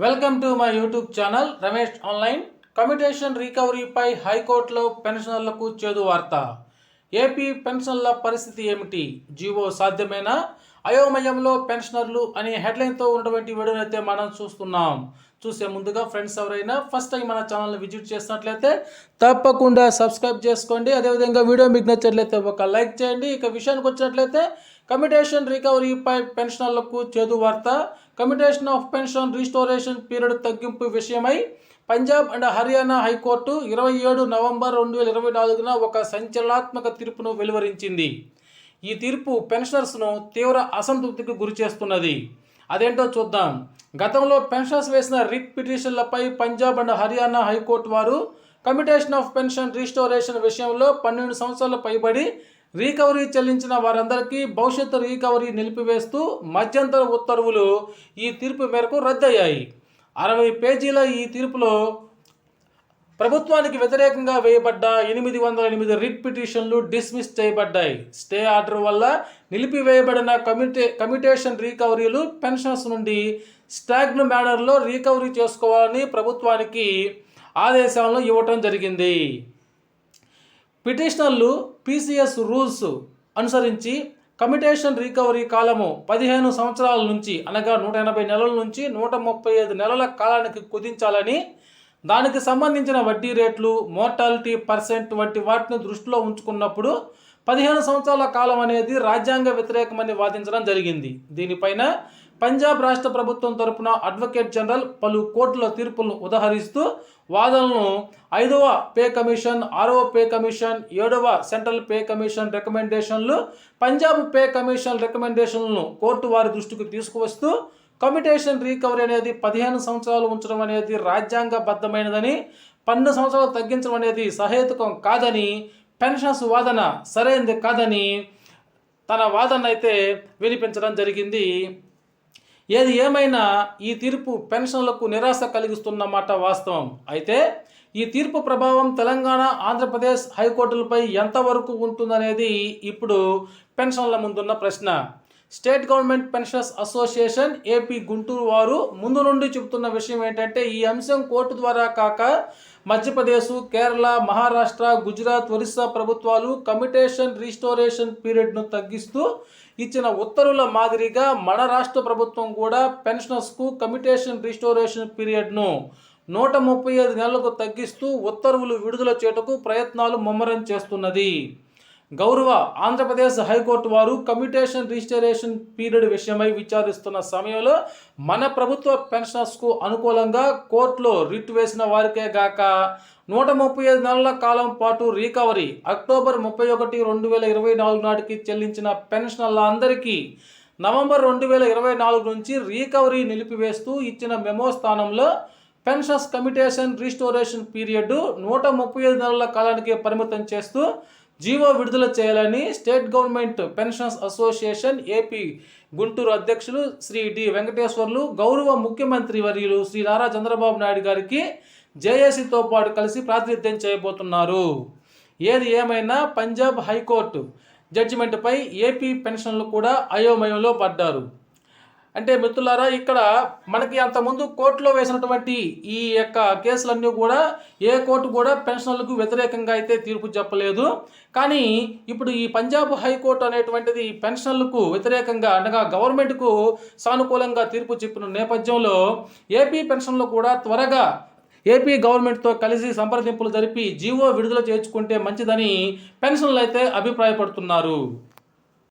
Welcome to my YouTube channel Ramesh online. Commutation రికవరీపై హైకోర్టులో పెన్షనర్లకు చేదు వార్త. ఏపీ పెన్షన్ల పరిస్థితి ఏమిటి? జీవో సాధ్యమేనా? అయోమయంలో పెన్షనర్లు అనే హెడ్లైన్తో ఉన్నటువంటి వీడియోని అయితే మనం చూస్తున్నాం. చూసే ముందుగా ఫ్రెండ్స్ ఎవరైనా ఫస్ట్ టైం మన ఛానల్ని విజిట్ చేసినట్లయితే తప్పకుండా సబ్స్క్రైబ్ చేసుకోండి. అదేవిధంగా వీడియో మీకు నచ్చినట్లయితే ఒక లైక్ చేయండి. ఇక విషయానికి వచ్చినట్లయితే కమ్యూటేషన్ రికవరీపై పెన్షనర్లకు చేదు వార్త. Commutation of pension restoration period తగ్గింపు విషయమై Punjab and Haryana high court 27 November 2024 ఒక సంచలనాత్మక తీర్పును వెలువరించింది. ఈ తీర్పు పెన్షనర్స్ను తీవ్ర అసంతృప్తికి గురి చేస్తున్నది. అదేంటో చూద్దాం. గతంలో పెన్షనర్స్ వేసిన రిట్ పిటిషన్లపై పంజాబ్ అండ్ హర్యానా హైకోర్టు వారు కమ్యూటేషన్ ఆఫ్ పెన్షన్ రిస్టోరేషన్ విషయంలో 12 సంవత్సరాలు పైబడి రికవరీ చెల్లించిన వారందరికీ భవిష్యత్తు రికవరీ నిలిపివేస్తూ మధ్యంతర ఉత్తర్వులు ఈ తీర్పు మేరకు రద్దయ్యాయి. 60 పేజీల ఈ తీర్పులో ప్రభుత్వానికి వ్యతిరేకంగా వేయబడ్డ 808 రిట్ పిటిషన్లు డిస్మిస్ చేయబడ్డాయి. స్టే ఆర్డర్ వల్ల నిలిపివేయబడిన కమ్యూటేషన్ రికవరీలు పెన్షన్స్ నుండి స్టాగ్డ్ మేనర్లో రికవరీ చేసుకోవాలని ప్రభుత్వానికి ఆదేశాలను ఇవ్వటం జరిగింది. పిటిషనర్లు పీసీఎస్ రూల్స్ అనుసరించి కమ్యూటేషన్ రికవరీ కాలము 15 సంవత్సరాల నుంచి అనగా 180 నెలల నుంచి 135 నెలల కాలానికి కుదించాలని, దానికి సంబంధించిన వడ్డీ రేట్లు, మోర్టాలిటీ పర్సెంట్ వంటి వాటిని దృష్టిలో ఉంచుకున్నప్పుడు 15 సంవత్సరాల కాలం అనేది రాజ్యాంగ వ్యతిరేకమని వాదించడం జరిగింది. దీనిపైన పంజాబ్ రాష్ట్ర ప్రభుత్వం తరపున అడ్వకేట్ జనరల్ పలు కోర్టుల తీర్పులను ఉదహరిస్తూ వాదనలను 5వ పే కమిషన్, 6వ పే కమిషన్, 7వ సెంట్రల్ పే కమిషన్ రికమెండేషన్లు, పంజాబ్ పే కమిషన్ రికమెండేషన్లను కోర్టు వారి దృష్టికి తీసుకువస్తూ కమ్యూటేషన్ రికవరీ అనేది 15 సంవత్సరాలు ఉంచడం అనేది రాజ్యాంగబద్ధమైనదని, 12 సంవత్సరాలు తగ్గించడం అనేది సహేతుకం కాదని, పెన్షన్స్ వాదన సరైనది కాదని తన వాదన అయితే వినిపించడం జరిగింది. ఏది ఏమైనా ఈ తీర్పు పెన్షన్లకు నిరాశ కలిగిస్తున్నమాట వాస్తవం. అయితే ఈ తీర్పు ప్రభావం తెలంగాణ, ఆంధ్రప్రదేశ్ హైకోర్టులపై ఎంతవరకు ఉంటుందనేది ఇప్పుడు పెన్షన్ల ముందున్న ప్రశ్న. State government pensioners association AP Guntur వారు ముందు నుండి చెబుతున్న విషయం ఏంటంటే, ఈ అంశం కోర్టు ద్వారా కాక మధ్యప్రదేశ్, కేరళ, మహారాష్ట్ర, గుజరాత్, ఒరిస్సా ప్రభుత్వాలు కమ్యూటేషన్ రిస్టోరేషన్ పీరియడ్ను తగ్గిస్తూ ఇచ్చిన ఉత్తర్వుల మాదిరిగా మన రాష్ట్ర ప్రభుత్వం కూడా పెన్షనర్స్కు కమ్యూటేషన్ రిస్టోరేషన్ పీరియడ్ను 135 నెలలకు తగ్గిస్తూ ఉత్తర్వులు విడుదల చేయుటకు ప్రయత్నాలు ముమ్మరం చేస్తున్నది. గౌరవ ఆంధ్రప్రదేశ్ హైకోర్టు వారు కమ్యూటేషన్ రిజిస్ట్రేషన్ పీరియడ్ విషయమై విచారిస్తున్న సమయంలో మన ప్రభుత్వ పెన్షనర్స్కు అనుకూలంగా కోర్టులో రిట్ వేసిన వారికే గాక 135 నెలల కాలం పాటు రికవరీ అక్టోబర్ 31, 2024 నాటికి చెల్లించిన పెన్షనర్ల అందరికీ నవంబర్ 2024 నుంచి రికవరీ నిలిపివేస్తూ ఇచ్చిన మెమో స్థానంలో పెన్షన్స్ కమ్యూటేషన్ రిస్టోరేషన్ పీరియడ్ 135 నెలల కాలానికి పరిమితం చేస్తూ జీవో విడుదల చేయాలని state government pensions association AP Guntur అధ్యక్షులు శ్రీ డి వెంకటేశ్వర్లు, గౌరవ ముఖ్యమంత్రి వర్యులు శ్రీ నారా చంద్రబాబు నాయుడు గారికి జేఏసీతో పాటు కలిసి ప్రాతినిధ్యం చేయబోతున్నారు. ఏది ఏమైనా పంజాబ్ హైకోర్టు జడ్జిమెంట్పై ఏపీ పెన్షన్లు కూడా అయోమయంలో పడ్డారు. అంటే మిత్రులారా, ఇక్కడ మనకి అంతకుముందు కోర్టులో వేసినటువంటి ఈ యొక్క కేసులన్నీ కూడా ఏ కోర్టు కూడా పెన్షనర్లకు వ్యతిరేకంగా అయితే తీర్పు చెప్పలేదు. కానీ ఇప్పుడు ఈ పంజాబ్ హైకోర్టు అనేటువంటిది పెన్షనర్లకు వ్యతిరేకంగా అనగా గవర్నమెంట్కు సానుకూలంగా తీర్పు చెప్పిన నేపథ్యంలో ఏపీ పెన్షన్లు కూడా త్వరగా ఏపీ గవర్నమెంట్తో కలిసి సంప్రదింపులు జరిపి జీవో విడుదల చేసుకుంటే మంచిదని పెన్షన్లు అయితే అభిప్రాయపడుతున్నారు.